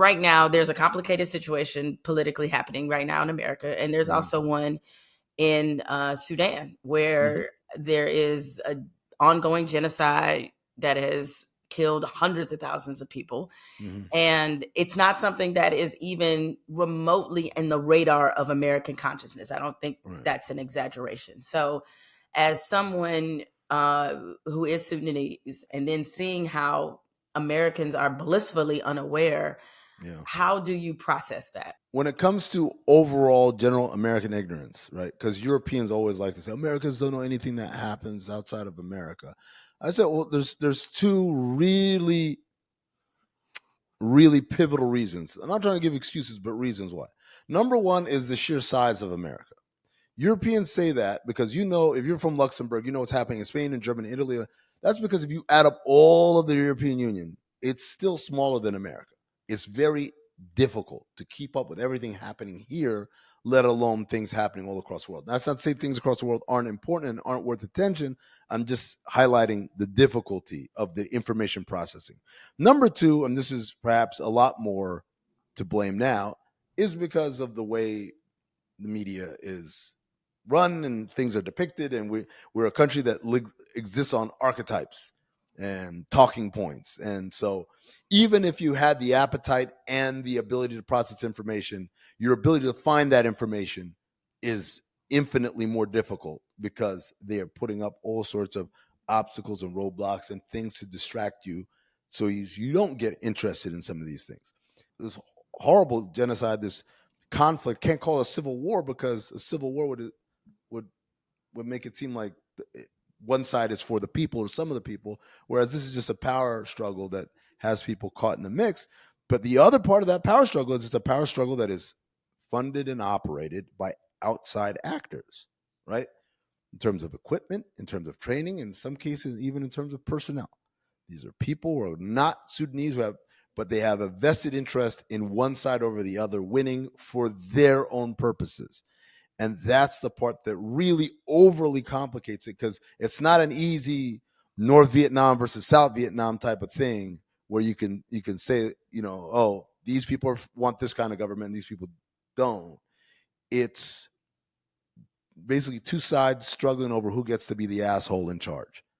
right now there's a complicated situation politically happening right now in America, and there's also one in Sudan where there is an ongoing genocide that has killed hundreds of thousands of people. And it's not something that is even remotely in the radar of American consciousness. I don't think that's an exaggeration. So as someone who is Sudanese, and then seeing how Americans are blissfully unaware, how do you process that? When it comes to overall general American ignorance, right? Because Europeans always like to say Americans don't know anything that happens outside of America. I said, well, there's two really pivotal reasons. I'm not trying to give excuses, but reasons why. Number one is the sheer size of America. Europeans say that because, you know, if you're from Luxembourg, you know what's happening in Spain and Germany, Italy. That's because if you add up all of the European Union, it's still smaller than America. It's very difficult to keep up with everything happening here, let alone things happening all across the world. That's not to say things across the world aren't important and aren't worth attention. I'm just highlighting the difficulty of the information processing. Number two, and this is perhaps a lot more to blame now, is because of the way the media is run and things are depicted, and we're a country that exists on archetypes and talking points. And so even if you had the appetite and the ability to process information, your ability to find that information is infinitely more difficult because they are putting up all sorts of obstacles and roadblocks and things to distract you, so you don't get interested in some of these things. This horrible genocide, this conflict, can't call it a civil war because a civil war would make it seem like one side is for the people or some of the people, whereas this is just a power struggle that has people caught in the mix. But the other part of that power struggle is it's a power struggle that is funded and operated by outside actors, right? In terms of equipment, in terms of training, in some cases, even in terms of personnel. These are people who are not Sudanese, but they have a vested interest in one side over the other, winning for their own purposes. And that's the part that really overly complicates it, because it's not an easy North Vietnam versus South Vietnam type of thing where you can say, you know, oh, these people want this kind of government and these people don't. It's basically two sides struggling over who gets to be the asshole in charge.